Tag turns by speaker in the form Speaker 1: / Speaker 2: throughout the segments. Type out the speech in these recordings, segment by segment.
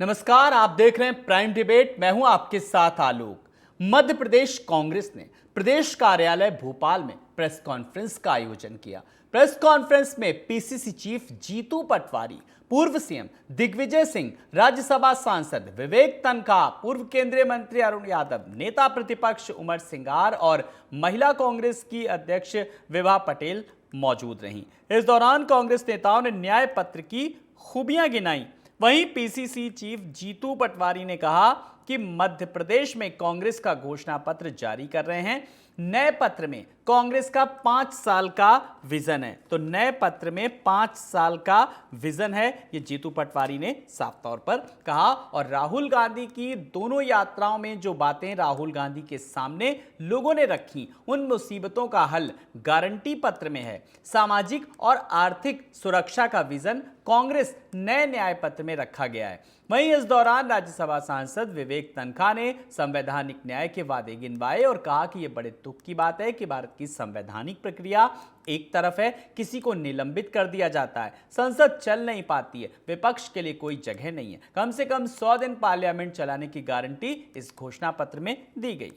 Speaker 1: नमस्कार, आप देख रहे हैं प्राइम डिबेट। मैं हूं आपके साथ आलोक। मध्य प्रदेश कांग्रेस ने प्रदेश कार्यालय भोपाल में प्रेस कॉन्फ्रेंस का आयोजन किया। प्रेस कॉन्फ्रेंस में पीसीसी चीफ जीतू पटवारी, पूर्व सीएम दिग्विजय सिंह, राज्यसभा सांसद विवेक तनखा, पूर्व केंद्रीय मंत्री अरुण यादव, नेता प्रतिपक्ष उमर सिंगार और महिला कांग्रेस की अध्यक्ष विभा पटेल मौजूद रहीं। इस दौरान कांग्रेस नेताओं ने न्याय पत्र की खूबियां गिनाई। वहीं पीसीसी चीफ जीतू पटवारी ने कहा कि मध्य प्रदेश में कांग्रेस का घोषणा पत्र जारी कर रहे हैं। नए पत्र में कांग्रेस का 5 साल का विजन है। तो नए पत्र में 5 साल का विजन है, ये जीतू पटवारी ने साफ तौर पर कहा। और राहुल गांधी की दोनों यात्राओं में जो बातें राहुल गांधी के सामने लोगों ने रखी, उन मुसीबतों का हल गारंटी पत्र में है। सामाजिक और आर्थिक सुरक्षा का विजन कांग्रेस नए न्याय पत्र में रखा गया है। वहीं इस दौरान राज्यसभा सांसद विवेक तनखा ने संवैधानिक न्याय के वादे गिनवाए और कहा कि यह बड़े दुख की बात है कि भारत की संवैधानिक प्रक्रिया एक तरफ है, किसी को निलंबित कर दिया जाता है, संसद चल नहीं पाती है, विपक्ष के लिए कोई जगह नहीं है। कम से कम 100 दिन पार्लियामेंट चलाने की गारंटी इस घोषणा पत्र में दी गई।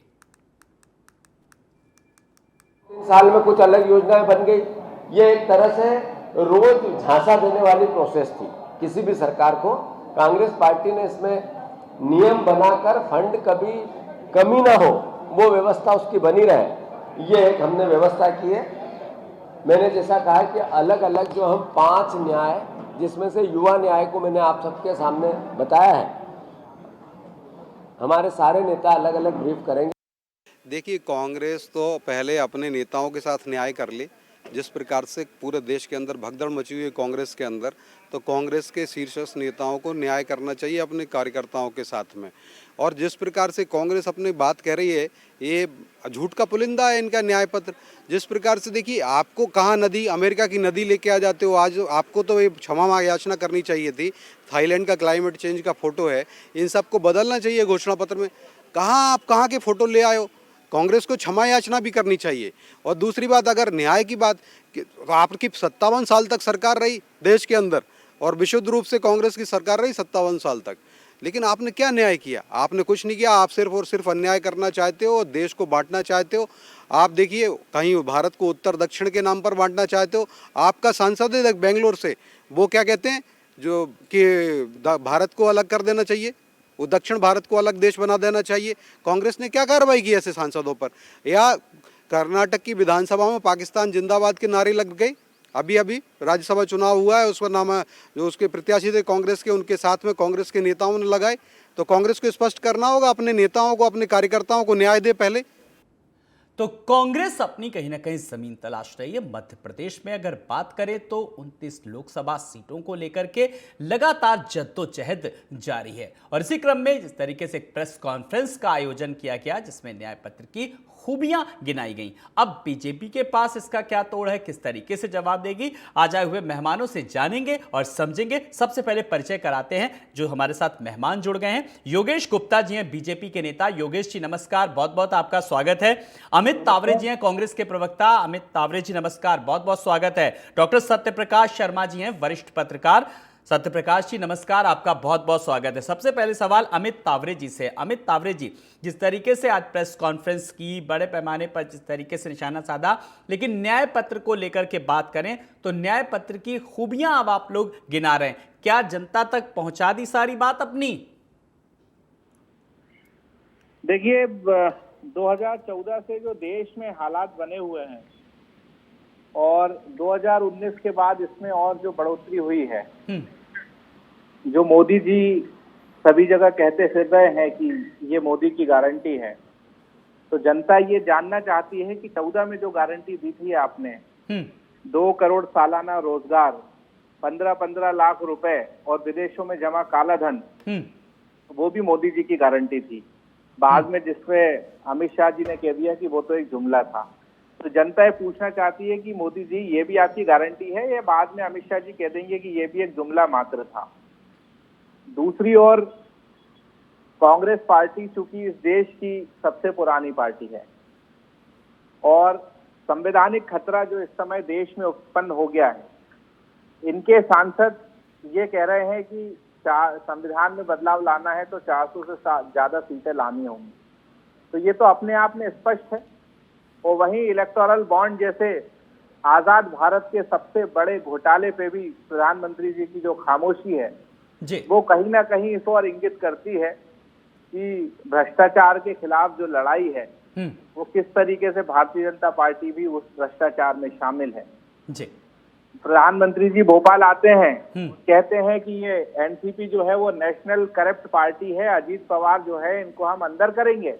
Speaker 2: साल में कुछ अलग योजनाएं बन गई। ये एक तरह से रोज झांसा देने वाली प्रोसेस थी किसी भी सरकार को। कांग्रेस पार्टी ने इसमें नियम बनाकर फंड कभी कमी ना हो, वो व्यवस्था उसकी बनी रहे, ये एक हमने व्यवस्था की है। मैंने जैसा कहा कि अलग अलग जो हम 5 न्याय, जिसमें से युवा न्याय को मैंने आप सबके सामने बताया है, हमारे सारे नेता अलग अलग ब्रीफ करेंगे।
Speaker 3: देखिए, कांग्रेस तो पहले अपने नेताओं के साथ न्याय कर ले। जिस प्रकार से पूरे देश के अंदर भगदड़ मची हुई है कांग्रेस के अंदर, तो कांग्रेस के शीर्षस्थ नेताओं को न्याय करना चाहिए अपने कार्यकर्ताओं के साथ में। और जिस प्रकार से कांग्रेस अपनी बात कह रही है, ये झूठ का पुलिंदा है इनका न्याय पत्र। जिस प्रकार से देखिए, आपको कहाँ नदी, अमेरिका की नदी लेके आ जाते हो। आज आपको तो ये क्षमा याचना करनी चाहिए थी। थाईलैंड का क्लाइमेट चेंज का फोटो है, इन सबको बदलना चाहिए घोषणा पत्र में। आप कहाँ के फोटो ले आए हो? कांग्रेस को क्षमा याचना भी करनी चाहिए। और दूसरी बात, अगर न्याय की बात, तो आपकी 57 साल तक सरकार रही देश के अंदर, और विशुद्ध रूप से कांग्रेस की सरकार रही 57 साल तक, लेकिन आपने क्या न्याय किया? आपने कुछ नहीं किया। आप सिर्फ और सिर्फ अन्याय करना चाहते हो, देश को बांटना चाहते हो। आप देखिए, कहीं भारत को उत्तर दक्षिण के नाम पर बांटना चाहते हो। आपका सांसद है बेंगलोर से, वो क्या कहते हैं, जो कि भारत को अलग कर देना चाहिए, वो दक्षिण भारत को अलग देश बना देना चाहिए। कांग्रेस ने क्या कार्रवाई की ऐसे सांसदों पर? या कर्नाटक की विधानसभा में पाकिस्तान जिंदाबाद के नारे लग गए। अभी अभी राज्यसभा चुनाव हुआ है, उसका नाम जो उसके प्रत्याशी थे कांग्रेस के, उनके साथ में कांग्रेस के नेताओं ने लगाए। तो कांग्रेस को स्पष्ट करना होगा, अपने नेताओं को, अपने कार्यकर्ताओं को न्याय दे पहले।
Speaker 1: तो कांग्रेस अपनी कहीं ना कहीं जमीन तलाश रही है। मध्य प्रदेश में अगर बात करें तो 29 लोकसभा सीटों को लेकर के लगातार जद्दोजहद जारी है। और इसी क्रम में जिस तरीके से एक प्रेस कॉन्फ्रेंस का आयोजन किया गया, जिसमें न्याय पत्र की खूबियां गिनाई गईं। अब बीजेपी के पास इसका क्या तोड़ है, किस तरीके से जवाब देगी, आज आए हुए मेहमानों से जानेंगे और समझेंगे। सबसे पहले परिचय कराते हैं जो हमारे साथ मेहमान जुड़ गए हैं। योगेश गुप्ता जी हैं, बीजेपी के नेता। योगेश जी नमस्कार, बहुत बहुत आपका स्वागत है। अमित तावरे जी हैं, कांग्रेस के प्रवक्ता। अमित तावरे जी नमस्कार, बहुत बहुत स्वागत है। डॉक्टर सत्यप्रकाश शर्मा जी हैं, वरिष्ठ पत्रकार। सत्यप्रकाश जी नमस्कार, आपका बहुत बहुत स्वागत है। सबसे पहले सवाल अमित तावरे जी से। अमित तावरे जी, जिस तरीके से आज प्रेस कॉन्फ्रेंस की, बड़े पैमाने पर जिस तरीके से निशाना साधा, लेकिन न्याय पत्र को लेकर के बात करें तो न्याय पत्र की खूबियां अब आप लोग गिना रहे हैं। क्या जनता तक पहुंचा दी सारी बात अपनी?
Speaker 4: देखिए, 2014 से जो देश में हालात बने हुए हैं और 2019 के बाद इसमें और जो बढ़ोतरी हुई है, जो मोदी जी सभी जगह कहते फिर रहे हैं कि ये मोदी की गारंटी है, तो जनता ये जानना चाहती है कि 14 में जो गारंटी दी थी आपने, 2 करोड़ सालाना रोजगार, 15-15 लाख रुपए और विदेशों में जमा काला धन, वो भी मोदी जी की गारंटी थी। बाद में जिसपे अमित शाह जी ने कह दिया कि वो तो एक जुमला था। तो जनता ये पूछना चाहती है कि मोदी जी ये भी आपकी गारंटी है, या बाद में अमित शाह जी कह देंगे कि ये भी एक जुमला मात्र था। दूसरी ओर कांग्रेस पार्टी चूंकि इस देश की सबसे पुरानी पार्टी है और संवैधानिक खतरा जो इस समय देश में उत्पन्न हो गया है, इनके सांसद ये कह रहे हैं कि संविधान में बदलाव लाना है तो 400 से ज्यादा सीटें लानी होंगी। तो ये तो अपने आप में स्पष्ट है। और वहीं इलेक्टोरल बॉन्ड जैसे आजाद भारत के सबसे बड़े घोटाले पे भी प्रधानमंत्री जी की जो खामोशी है वो कहीं ना कहीं इस ओर इंगित करती है कि भ्रष्टाचार के खिलाफ जो लड़ाई है वो किस तरीके से भारतीय जनता पार्टी भी उस भ्रष्टाचार में शामिल है। प्रधानमंत्री जी भोपाल आते हैं, कहते हैं कि ये एनसीपी जो है वो नेशनल करप्ट पार्टी है, अजीत पवार जो है इनको हम अंदर करेंगे,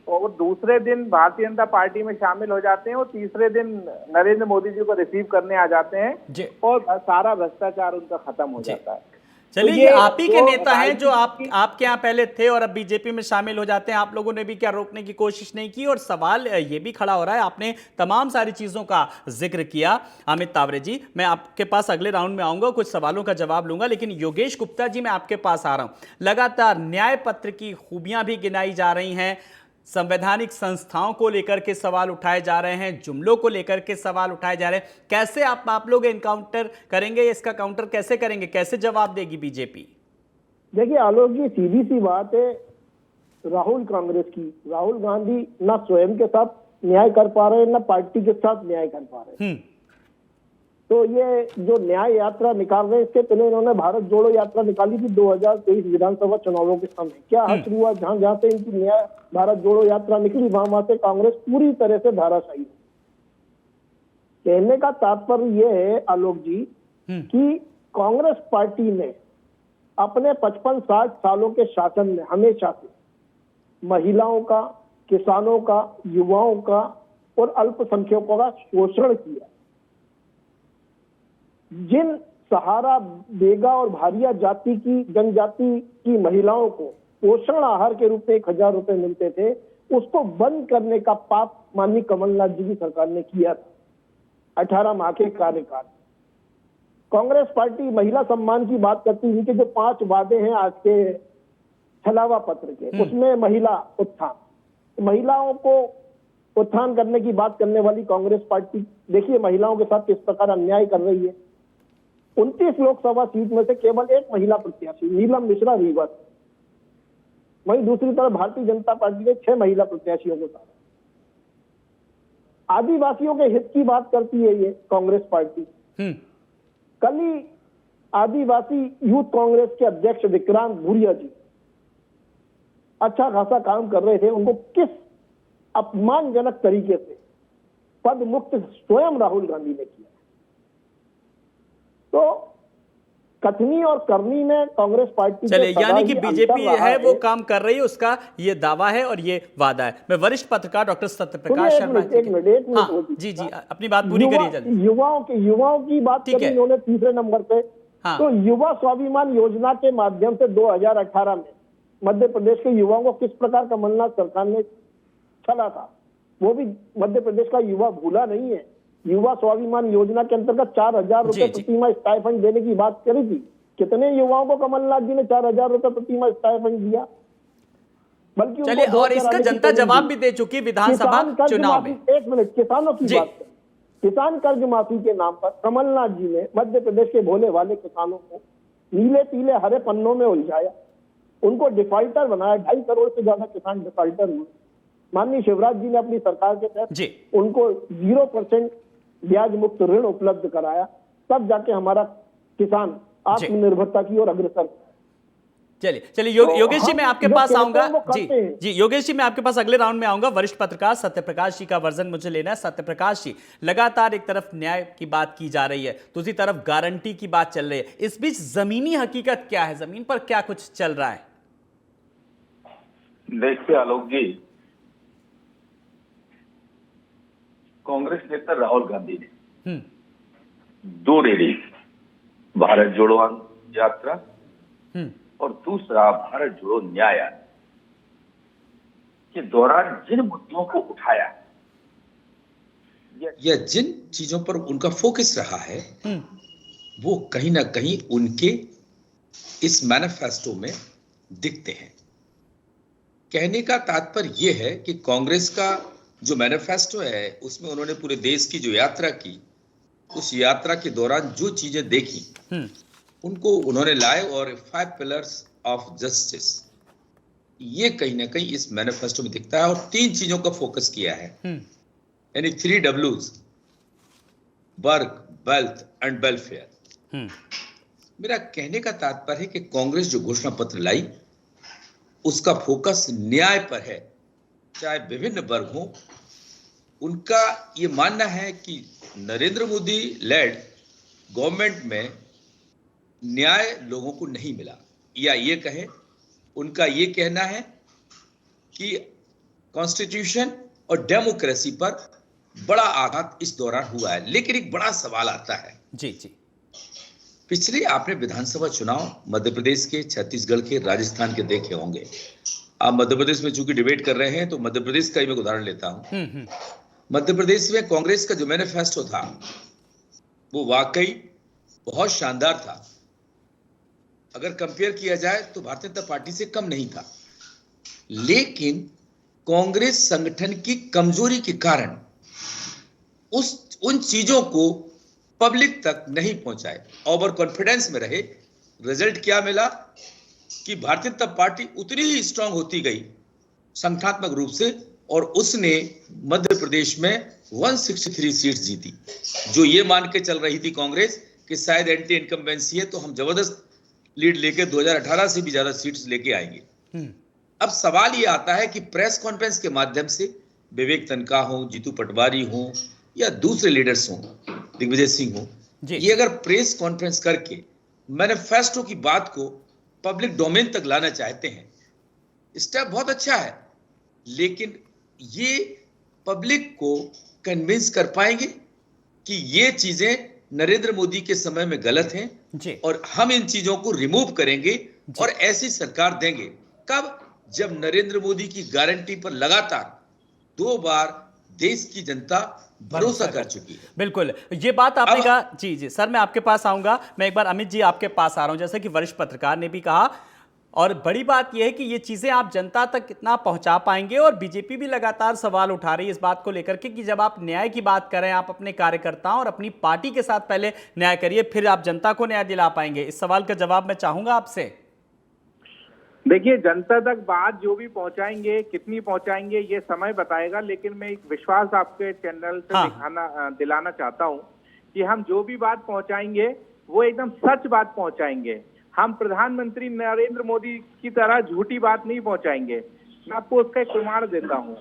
Speaker 4: और वो दूसरे दिन भारतीय जनता पार्टी में शामिल हो जाते हैं और तीसरे दिन नरेंद्र मोदी जी को रिसीव करने आ जाते हैं और सारा भ्रष्टाचार उनका खत्म हो जाता है।
Speaker 1: चलिए, ये आप ही के नेता हैं जो आपके यहाँ पहले थे और अब बीजेपी में शामिल हो जाते हैं। आप लोगों ने भी क्या रोकने की कोशिश नहीं की? और सवाल ये भी खड़ा हो रहा है, आपने तमाम सारी चीजों का जिक्र किया। अमित तावरे जी, मैं आपके पास अगले राउंड में आऊंगा, कुछ सवालों का जवाब लूंगा, लेकिन योगेश गुप्ता जी मैं आपके पास आ रहा हूं। लगातार न्याय पत्र की खूबियां भी गिनाई जा रही हैं, संवैधानिक संस्थाओं को लेकर के सवाल उठाए जा रहे हैं, जुमलों को लेकर के सवाल उठाए जा रहे हैं। कैसे आप लोग इनकाउंटर करेंगे, इसका काउंटर कैसे करेंगे, कैसे जवाब देगी बीजेपी?
Speaker 5: देखिए आलोक जी, सीधी सी बात है, राहुल कांग्रेस की, राहुल गांधी ना स्वयं के साथ न्याय कर पा रहे हैं ना पार्टी के साथ न्याय कर पा रहे हैं। तो ये जो न्याय यात्रा निकाल रहे हैं, इसके पहले इन्होंने भारत जोड़ो यात्रा निकाली थी 2023 विधानसभा चुनावों के समय। क्या हश्र हुआ? जहां से इनकी न्याय भारत जोड़ो यात्रा निकली वहां से कांग्रेस पूरी तरह से धाराशायी। कहने का तात्पर्य यह है आलोक जी कि कांग्रेस पार्टी ने अपने 55-60 सालों के शासन में हमेशा से महिलाओं का, किसानों का, युवाओं का और अल्पसंख्यकों का शोषण किया। जिन सहारा, बेगा और भारिया जाति की, जनजाति की महिलाओं को पोषण आहार के रूप में 1000 रुपए मिलते थे, उसको बंद करने का पाप माननीय कमलनाथ जी की सरकार ने किया था 18 माह के कार्यकाल। कांग्रेस पार्टी महिला सम्मान की बात करती है, इनके जो 5 वादे हैं आज के छलावा पत्र के, उसमें महिला उत्थान, महिलाओं को उत्थान करने की बात करने वाली कांग्रेस पार्टी देखिए महिलाओं के साथ किस प्रकार अन्याय कर रही है। 29 लोकसभा सीट में से केवल एक महिला प्रत्याशी नीलम मिश्रा रीवा, वहीं दूसरी तरफ भारतीय जनता पार्टी ने 6 महिला प्रत्याशियों को साथ। आदिवासियों के हित की बात करती है ये कांग्रेस पार्टी। कल ही आदिवासी यूथ कांग्रेस के अध्यक्ष विक्रांत भूरिया जी अच्छा खासा काम कर रहे थे, उनको किस अपमानजनक तरीके से पद मुक्त स्वयं राहुल गांधी ने किया। तो कथनी और करनी में कांग्रेस पार्टी,
Speaker 1: चलिए, यानी कि बीजेपी है वो काम कर रही है, उसका ये दावा है और ये वादा है। मैं वरिष्ठ पत्रकार डॉक्टर सत्यप्रकाश शर्मा जी अपनी बात पूरी करिए जल्दी।
Speaker 5: युवाओं की बात करी इन्होंने तीसरे नंबर पे। तो युवा स्वाभिमान योजना के माध्यम से 2018 में मध्य प्रदेश के युवाओं को किस प्रकार कमलनाथ सरकार ने चला था, वो भी मध्य प्रदेश का युवा भूला नहीं है। युवा स्वाभिमान योजना के अंतर्गत 4000 रुपए प्रतिमाह स्टाइपेंड देने की बात करी थी। कितने युवाओं को कमलनाथ जी ने 4000 रुपए प्रतिमाह स्टाइपेंड दिया? बल्कि
Speaker 1: चलिए, और इसका जनता जवाब भी दे चुकी विधानसभा चुनाव में।
Speaker 5: एक मिनट, किसानों की बात करें। किसान कर्ज माफी के नाम पर कमलनाथ जी ने मध्य प्रदेश के भोले वाले किसानों को नीले पीले हरे पन्नों में उलझाया, उनको डिफॉल्टर बनाया। 2.5 करोड़ से ज्यादा किसान डिफॉल्टर हुए। माननीय शिवराज जी ने अपनी सरकार के तहत उनको 0% ब्याज मुक्त ऋण उपलब्ध कराया, तब जाके हमारा किसान आत्मनिर्भरता की ओर अग्रसर।
Speaker 1: चलिए योगेश जी मैं आपके पास आऊंगा। जी योगेश जी मैं आपके पास अगले राउंड में आऊंगा। वरिष्ठ पत्रकार सत्यप्रकाश जी का वर्जन मुझे लेना है। सत्यप्रकाश जी, लगातार एक तरफ न्याय की बात की जा रही है, दूसरी तरफ गारंटी की बात चल रही है, इस बीच जमीनी हकीकत क्या है, जमीन पर क्या कुछ चल रहा है?
Speaker 6: देखिए आलोक जी, कांग्रेस नेता राहुल गांधी ने 2 रैली, भारत जोड़ो यात्रा और दूसरा भारत जोड़ो न्याय यात्रा के दौरान जिन मुद्दों को उठाया
Speaker 7: या जिन चीजों पर उनका फोकस रहा है, वो कहीं ना कहीं उनके इस मैनिफेस्टो में दिखते हैं। कहने का तात्पर्य यह है कि कांग्रेस का जो मैनिफेस्टो है उसमें उन्होंने पूरे देश की जो यात्रा की, उस यात्रा के दौरान जो चीजें देखी उनको उन्होंने लाए और 5 पिलर्स ऑफ जस्टिस, ये कहीं ना कहीं इस मैनिफेस्टो में दिखता है और 3 चीजों का फोकस किया है, यानी 3 Ws, work, wealth and welfare. मेरा कहने का तात्पर्य है कि कांग्रेस जो घोषणा पत्र लाई उसका फोकस न्याय पर है, चाहे विभिन्न वर्ग हों। उनका ये मानना है कि नरेंद्र मोदी लेड गवर्नमेंट में न्याय लोगों को नहीं मिला, या ये कहे उनका ये कहना है कि कॉन्स्टिट्यूशन और डेमोक्रेसी पर बड़ा आघात इस दौरान हुआ है। लेकिन एक बड़ा सवाल आता है
Speaker 1: जी जी,
Speaker 7: पिछले आपने विधानसभा चुनाव मध्य प्रदेश के, छत्तीसगढ़ के, राजस्थान के देखे होंगे। आप मध्य प्रदेश में चूंकि डिबेट कर रहे हैं तो मध्य प्रदेश का ही मैं उदाहरण लेता हूं। मध्य प्रदेश में कांग्रेस का जो मैनिफेस्टो था वो वाकई बहुत शानदार था। अगर कंपेयर किया जाए तो भारतीय जनता पार्टी से कम नहीं था, लेकिन कांग्रेस संगठन की कमजोरी के कारण उन चीजों को पब्लिक तक नहीं पहुंचाए, ओवर कॉन्फिडेंस में रहे। रिजल्ट क्या मिला कि भारतीय जनता पार्टी उतनी ही स्ट्रांग होती गई संगठनात्मक रूप से, और उसने मध्य प्रदेश में 163 सीट्स जीती। जो ये मान के चल रही थी कांग्रेस कि शायद एंटी इनकम्बेंसी है तो हम जबरदस्त लीड लेके 2018 से भी ज्यादा सीट्स लेके आएंगे। अब सवाल ये आता है कि प्रेस कॉन्फ्रेंस के माध्यम से विवेक तनखा हो, जीतू पटवारी हो या दूसरे लीडर्स हो, दिग्विजय सिंह हो, ये अगर प्रेस कॉन्फ्रेंस करके मैनिफेस्टो की बात को पब्लिक डोमेन तक लाना चाहते हैं, स्टेप बहुत अच्छा है, लेकिन ये पब्लिक को कन्विंस कर पाएंगे कि ये चीजें नरेंद्र मोदी के समय में गलत हैं
Speaker 1: जी, और
Speaker 7: हम इन चीजों को रिमूव करेंगे और ऐसी सरकार देंगे। कब? जब नरेंद्र मोदी की गारंटी पर लगातार 2 बार देश की जनता भरोसा कर चुकी है।
Speaker 1: बिल्कुल, ये बात आपने कहा। जी जी सर, मैं आपके पास आऊंगा। मैं एक बार अमित जी आपके पास आ रहा हूं। जैसे कि वरिष्ठ पत्रकार ने भी कहा, और बड़ी बात यह है कि ये चीजें आप जनता तक कितना पहुंचा पाएंगे, और बीजेपी भी लगातार सवाल उठा रही है इस बात को लेकर के कि जब आप न्याय की बात करें, आप अपने कार्यकर्ताओं और अपनी पार्टी के साथ पहले न्याय करिए, फिर आप जनता को न्याय दिला पाएंगे। इस सवाल का जवाब मैं चाहूंगा आपसे।
Speaker 4: देखिए, जनता तक बात जो भी पहुंचाएंगे, कितनी पहुंचाएंगे, ये समय बताएगा। लेकिन मैं एक विश्वास आपके चैनल से दिलाना चाहता हूं कि हम जो भी बात पहुंचाएंगे वो एकदम सच बात पहुंचाएंगे। हम प्रधानमंत्री नरेंद्र मोदी की तरह झूठी बात नहीं पहुंचाएंगे। मैं आपको उसका एक प्रमाण देता हूं।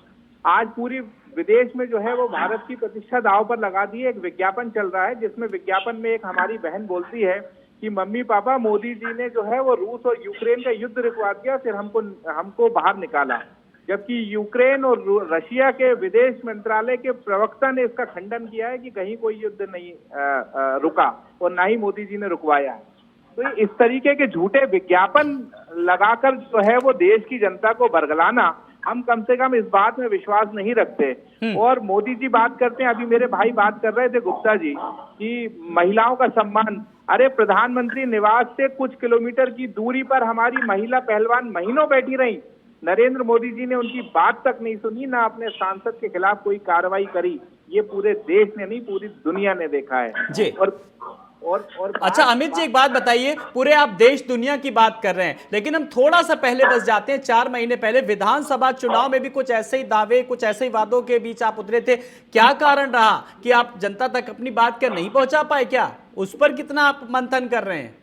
Speaker 4: आज पूरी विदेश में जो है वो भारत की प्रतिष्ठा दांव पर लगा दी है। एक विज्ञापन चल रहा है जिसमें विज्ञापन में एक हमारी बहन बोलती है कि मम्मी पापा, मोदी जी ने जो है वो रूस और यूक्रेन का युद्ध रुकवा दिया, फिर हमको बाहर निकाला। जबकि यूक्रेन और रशिया के विदेश मंत्रालय के प्रवक्ता ने इसका खंडन किया है कि कहीं कोई युद्ध नहीं रुका और ना ही मोदी जी ने रुकवाया है। तो इस तरीके के झूठे विज्ञापन लगाकर जो है वो देश की जनता को बरगलाना, हम कम से कम इस बात में विश्वास नहीं रखते। और मोदी जी बात करते हैं, अभी मेरे भाई बात कर रहे थे गुप्ता जी, कि महिलाओं का सम्मान। अरे, प्रधानमंत्री निवास से कुछ किलोमीटर की दूरी पर हमारी महिला पहलवान महीनों बैठी रही। नरेंद्र मोदी जी ने उनकी बात तक नहीं सुनी, ना अपने सांसद के खिलाफ कोई कार्रवाई करी। ये पूरे देश ने नहीं, पूरी दुनिया ने देखा है
Speaker 1: जी।
Speaker 4: और
Speaker 1: अच्छा अमित जी, एक बात बताइए, पूरे आप देश दुनिया की बात कर रहे हैं, लेकिन हम थोड़ा सा पहले बस जाते हैं। 4 महीने पहले विधानसभा चुनाव में भी कुछ ऐसे ही दावे, कुछ ऐसे ही वादों के बीच आप उतरे थे। क्या कारण रहा कि आप जनता तक अपनी बात क्या नहीं पहुंचा पाए? क्या उस पर कितना आप मंथन कर रहे हैं?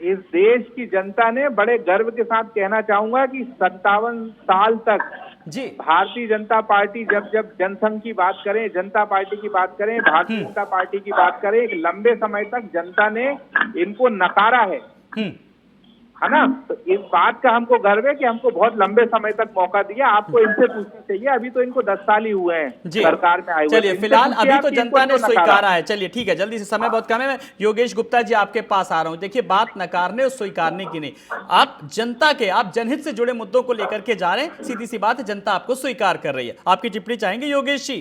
Speaker 4: इस देश की जनता ने बड़े गर्व के साथ कहना चाहूंगा कि 57 साल तक
Speaker 1: जी
Speaker 4: भारतीय जनता पार्टी, जब जनसंघ की बात करें, जनता पार्टी की बात करें, भारतीय जनता पार्टी की बात करें, एक लंबे समय तक जनता ने इनको नकारा है ना। तो इस बात का हमको गर्व है कि हमको बहुत लंबे समय तक मौका दिया। आपको इनसे पूछना चाहिए, अभी तो इनको 10 साल ही हुए हैं सरकार में आए हुए।
Speaker 1: चलिए, फिलहाल अभी तो जनता ने स्वीकारा है। चलिए ठीक है, जल्दी से, समय बहुत कम है। मैं योगेश गुप्ता जी आपके पास आ रहा हूं। देखिए, बात नकारने और स्वीकारने की नहीं, आप जनता के, आप जनहित से जुड़े मुद्दों को लेकर के जा रहे हैं। सीधी सी बात है, जनता आपको स्वीकार कर रही है। आपकी टिप्पणी चाहेंगे योगेश जी?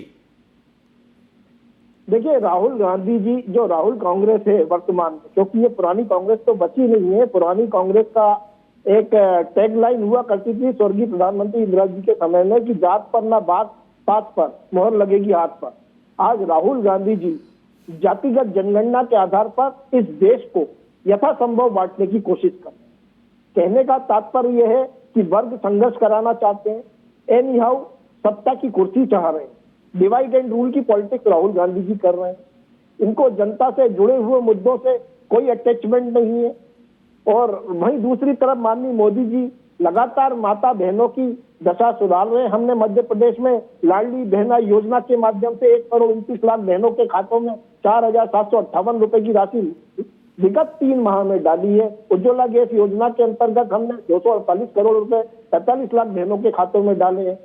Speaker 5: देखिए, राहुल गांधी जी, जो राहुल कांग्रेस है वर्तमान में, क्योंकि ये पुरानी कांग्रेस तो बची नहीं है। पुरानी कांग्रेस का एक टैगलाइन हुआ करती थी स्वर्गीय प्रधानमंत्री इंदिरा जी के समय में कि जात पर ना बात, पात पर मोहर लगेगी हाथ पर। आज राहुल गांधी जी जातिगत जनगणना के आधार पर इस देश को यथासंभव बांटने की कोशिश कर रहे हैं। कहने का तात्पर्य यह है कि वर्ग संघर्ष कराना चाहते हैं, एनी हाउ सत्ता की कुर्सी चाह रहे हैं, डिवाइड एंड रूल की पॉलिटिक्स राहुल गांधी जी कर रहे हैं। इनको जनता से जुड़े हुए मुद्दों से कोई अटैचमेंट नहीं है। और वहीं दूसरी तरफ माननीय मोदी जी लगातार माता बहनों की दशा सुधार रहे हैं। हमने मध्य प्रदेश में लाडली बहना योजना के माध्यम से 1,29,00,000 बहनों के खातों में 4,758 रुपए की राशि विगत 3 माह में डाली है। उज्ज्वला गैस योजना के अंतर्गत हमने 248 करोड़ रुपए 45 लाख बहनों के खातों में डाले हैं।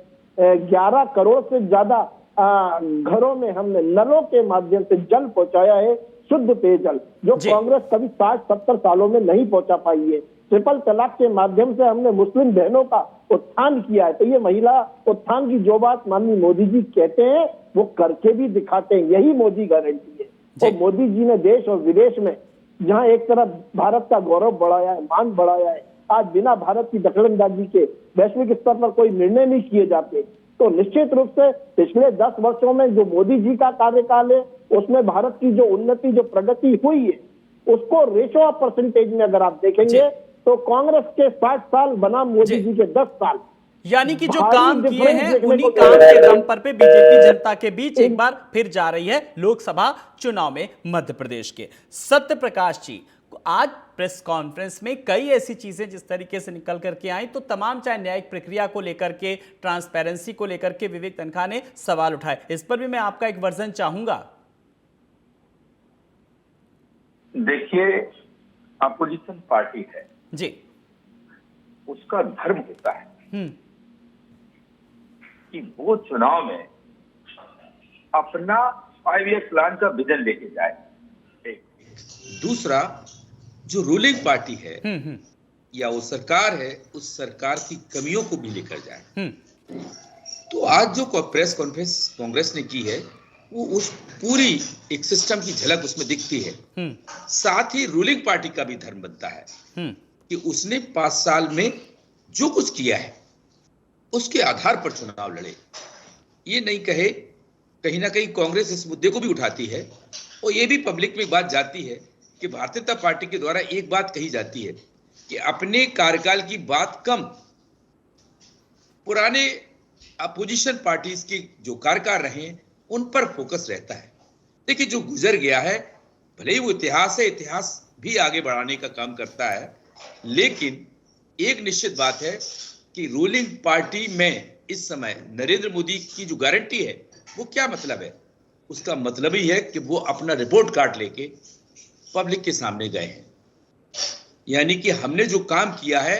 Speaker 5: 11 करोड़ से ज्यादा घरों में हमने नलों के माध्यम से जल पहुंचाया है, शुद्ध पेयजल, जो कांग्रेस कभी 60-70 सालों में नहीं पहुंचा पाई है। ट्रिपल तलाक के माध्यम से हमने मुस्लिम बहनों का उत्थान किया है। तो ये महिला उत्थान की जो बात माननीय मोदी जी कहते हैं वो करके भी दिखाते हैं, यही मोदी गारंटी है। और मोदी जी ने देश और विदेश में जहां एक तरफ भारत का गौरव बढ़ाया है, मान बढ़ाया है, आज बिना भारत की दखलंदाजी के वैश्विक स्तर पर कोई निर्णय नहीं किए जाते। तो निश्चित रूप से पिछले 10 वर्षों में जो मोदी जी का कार्यकाल है उसमें भारत की जो उन्नति, जो प्रगति हुई है, उसको रेशो ऑफ परसेंटेज में अगर आप देखेंगे तो कांग्रेस के 60 साल बनाम मोदी जी के 10 साल,
Speaker 1: यानी कि जो काम किए हैं उन्हीं काम के दम पर पे बीजेपी जनता के बीच एक बार फिर जा रही है लोकसभा चुनाव में मध्य प्रदेश के। सत्य प्रकाश जी, आज प्रेस कॉन्फ्रेंस में कई ऐसी चीजें जिस तरीके से निकल करके आई, तो तमाम चाहे न्यायिक प्रक्रिया को लेकर के, ट्रांसपेरेंसी को लेकर के विवेक तनखा ने सवाल उठाए। इस पर भी मैं आपका एक वर्जन चाहूंगा।
Speaker 6: देखिए, अपोजिशन पार्टी है
Speaker 1: जी,
Speaker 6: उसका धर्म होता है कि वो चुनाव में अपना 5 ईयर प्लान का विजन लेके जाए। एक
Speaker 7: दूसरा, जो रूलिंग पार्टी है या वो सरकार है, उस सरकार की कमियों को भी लेकर जाए। तो आज जो प्रेस कॉन्फ्रेंस कांग्रेस ने की है वो उस पूरी एक सिस्टम की झलक उसमें दिखती है। साथ ही रूलिंग पार्टी का भी धर्म बनता है कि उसने 5 साल में जो कुछ किया है उसके आधार पर चुनाव लड़े। ये नहीं कहे, कहीं ना कहीं कांग्रेस इस मुद्दे को भी उठाती है और ये भी पब्लिक में बात जाती है कि भारतीय जनता पार्टी के द्वारा एक बात कही जाती है कि अपने कार्यकाल की बात कम, पुराने अपोजिशन पार्टीज के जो कार्यकाल रहे हैं उन पर फोकस रहता है। देखिए, जो गुजर गया है भले ही वो इतिहास है, इतिहास भी आगे बढ़ाने का काम करता है, लेकिन एक निश्चित बात है कि रूलिंग पार्टी में इस समय नरेंद्र मोदी की जो गारंटी है वो क्या मतलब है? उसका मतलब ही है कि वो अपना रिपोर्ट कार्ड लेके पब्लिक के सामने गए हैं, यानी कि हमने जो काम किया है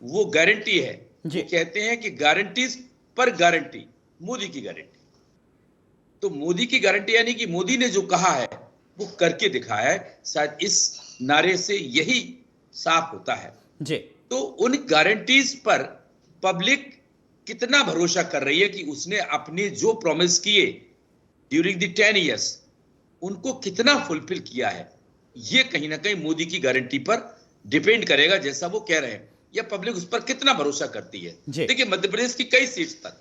Speaker 7: वो गारंटी है। कहते हैं कि गारंटीज पर गारंटी, मोदी की गारंटी। तो मोदी की गारंटी यानी कि मोदी ने जो कहा है वो करके दिखाया है। शायद इस नारे से यही साफ होता है
Speaker 1: जी।
Speaker 7: तो उन गारंटीज पर पब्लिक कितना भरोसा कर रही है कि उसने अपने जो प्रॉमिस किए ड्यूरिंग द 10 इयर्स उनको कितना फुलफिल किया है, ये कहीं ना कहीं मोदी की गारंटी पर डिपेंड करेगा, जैसा वो कह रहे हैं, या पब्लिक उस पर कितना भरोसा करती है। देखिए, मध्य प्रदेश की कई सीट्स तक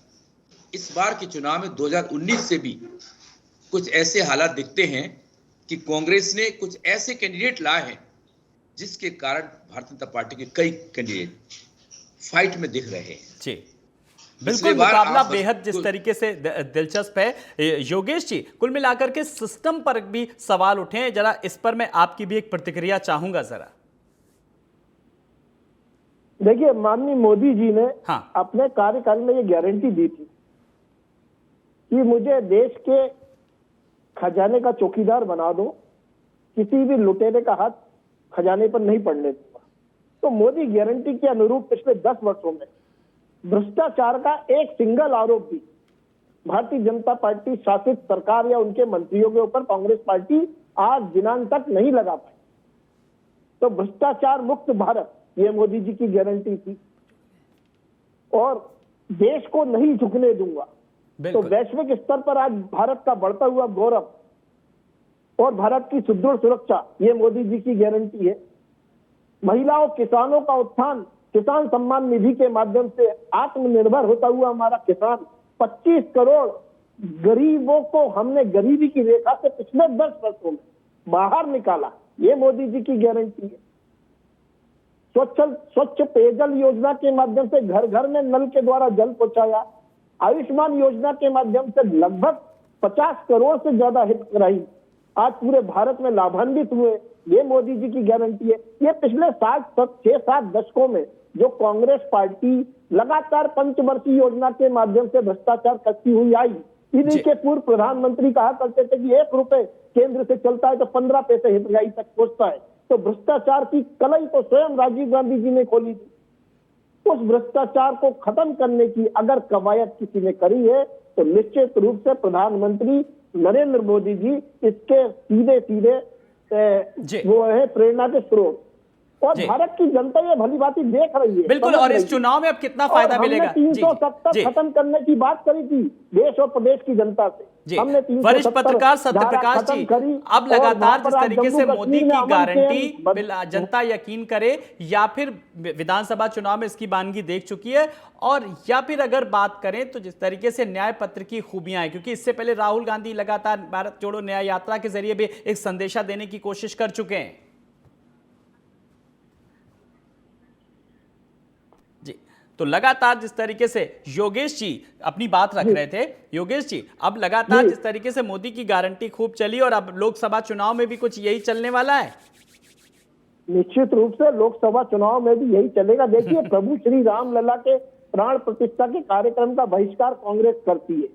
Speaker 7: इस बार के चुनाव में 2019 से भी कुछ ऐसे हालात दिखते हैं कि कांग्रेस ने कुछ ऐसे कैंडिडेट लाए हैं जिसके कारण भारतीय जनता पार्टी के कई कैंडिडेट फाइट में दिख रहे हैं।
Speaker 1: जी, बिल्कुल, मुकाबला बेहद जिस तरीके से दिलचस्प है। योगेश जी, कुल मिलाकर के सिस्टम पर भी सवाल उठे हैं, जरा इस पर मैं आपकी भी एक प्रतिक्रिया चाहूंगा जरा।
Speaker 5: देखिए, माननीय मोदी जी ने अपने कार्यकाल में ये गारंटी दी थी कि मुझे देश के खजाने का चौकीदार बना दो, किसी भी लुटेरे का हाथ खजाने पर नहीं पड़ने दूंगा। तो मोदी गारंटी के अनुरूप पिछले 10 वर्षों में भ्रष्टाचार का एक सिंगल आरोप भी भारतीय जनता पार्टी शासित सरकार या उनके मंत्रियों के ऊपर कांग्रेस पार्टी आज दिनांक तक नहीं लगा पाई। तो भ्रष्टाचार मुक्त भारत, ये मोदी जी की गारंटी थी। और देश को नहीं झुकने दूंगा। तो वैश्विक स्तर पर आज भारत का बढ़ता हुआ गौरव और भारत की सुदृढ़ सुरक्षा, ये मोदी जी की गारंटी है। महिलाओं, किसानों का उत्थान, किसान सम्मान निधि के माध्यम से आत्मनिर्भर होता हुआ हमारा किसान 25 करोड़ गरीबों को हमने गरीबी की रेखा से पिछले 10 वर्षों में बाहर निकाला, ये मोदी जी की गारंटी है। स्वच्छ पेयजल योजना के माध्यम से घर घर में नल के द्वारा जल पहुंचाया। आयुष्मान योजना के माध्यम से लगभग 50 करोड़ से ज्यादा हितग्राही आज पूरे भारत में लाभान्वित हुए, ये मोदी जी की गारंटी है। ये पिछले 6-7 दशकों में जो कांग्रेस पार्टी लगातार पंचवर्षीय योजना के माध्यम से भ्रष्टाचार करती हुई आई, इन्हीं के पूर्व प्रधानमंत्री कहा करते थे कि 1 रुपए केंद्र से चलता है तो 15 पैसे हितग्राही तक पहुंचता है। तो भ्रष्टाचार की कलई तो स्वयं राजीव गांधी जी ने खोली थी। उस भ्रष्टाचार को खत्म करने की अगर कवायद किसी ने करी है तो निश्चित रूप से प्रधानमंत्री नरेंद्र मोदी जी इसके सीधे सीधे वो है प्रेरणा के स्रोत। और भारत की जनता ये भली भांति देख रही है।
Speaker 1: बिल्कुल। और इस चुनाव में अब कितना फायदा मिलेगा?
Speaker 5: 370 खत्म करने की बात करी थी देश और प्रदेश की जनता से। हमने
Speaker 1: वरिष्ठ पत्रकार सत्यप्रकाश जी, अब लगातार जिस तरीके से मोदी की गारंटी जनता यकीन करे, या फिर विधानसभा चुनाव में इसकी बानगी देख चुकी है, और या फिर अगर बात करें तो जिस तरीके से न्याय पत्र की खूबियां हैं, क्योंकि इससे पहले राहुल गांधी लगातार भारत जोड़ो न्याय यात्रा के जरिए भी एक संदेशा देने की कोशिश कर चुके हैं। तो लगातार जिस तरीके से योगेश जी अपनी बात रख रहे थे, योगेश जी अब लगातार जिस तरीके से मोदी की गारंटी खूब चली और अब लोकसभा चुनाव में भी कुछ यही चलने वाला है।
Speaker 5: निश्चित रूप से लोकसभा चुनाव में भी यही चलेगा। देखिए प्रभु श्री राम लला के प्राण प्रतिष्ठा के कार्यक्रम का बहिष्कार कांग्रेस करती है।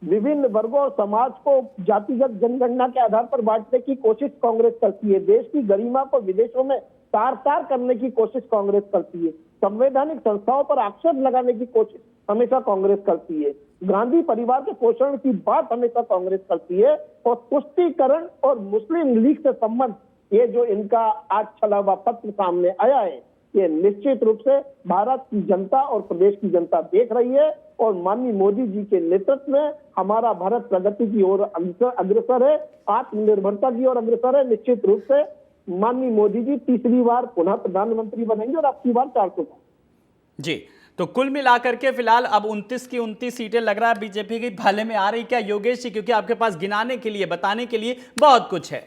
Speaker 5: विभिन्न वर्गों और समाज को जातिगत जनगणना के आधार पर बांटने की कोशिश कांग्रेस करती है। देश की गरिमा को विदेशों में तार-तार करने की कोशिश कांग्रेस करती है। संवैधानिक संस्थाओं पर आक्षेप लगाने की कोशिश हमेशा कांग्रेस करती है। गांधी परिवार के पोषण की बात हमेशा कांग्रेस करती है। और तुष्टीकरण और मुस्लिम लीग से संबंध ये जो इनका आज चला हुआ पत्र सामने आया है, ये निश्चित रूप से भारत की जनता और प्रदेश की जनता देख रही है। और माननीय मोदी जी के नेतृत्व में हमारा भारत प्रगति की ओर अग्रसर है, आत्मनिर्भरता की ओर अग्रसर है। निश्चित रूप से माननीय मोदी जी तीसरी बार पुनः प्रधानमंत्री बनेंगे और अब की बार 400
Speaker 1: जी। तो कुल मिलाकर के फिलहाल अब 29 की 29 सीटें लग रहा है बीजेपी की भाले में आ रही क्या योगेश जी? क्योंकि आपके पास गिनाने के लिए, बताने के लिए बहुत कुछ है।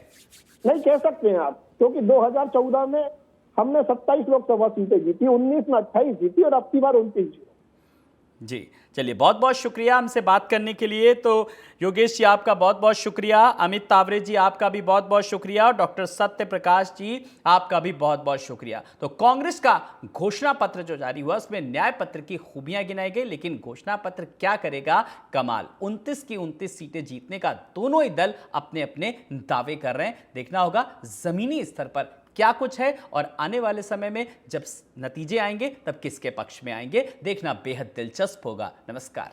Speaker 5: नहीं कह सकते हैं आप, क्योंकि 2014 में हमने 27 लोकसभा सीटें जीती, 19 में 28 जीती और अब की बार 29 जीती।
Speaker 1: जी चलिए, बहुत बहुत शुक्रिया हमसे बात करने के लिए। तो योगेश जी आपका बहुत बहुत शुक्रिया, अमित तावरे जी आपका भी बहुत बहुत शुक्रिया, और डॉक्टर सत्य प्रकाश जी आपका भी बहुत बहुत शुक्रिया। तो कांग्रेस का घोषणा पत्र जो जारी हुआ उसमें न्याय पत्र की खूबियां गिनाई गई, लेकिन घोषणा पत्र क्या करेगा कमाल, 29 की 29 सीटें जीतने का दोनों ही दल अपने अपने दावे कर रहे हैं। देखना होगा जमीनी स्तर पर क्या कुछ है, और आने वाले समय में जब नतीजे आएंगे तब किसके पक्ष में आएंगे, देखना बेहद दिलचस्प होगा। नमस्कार।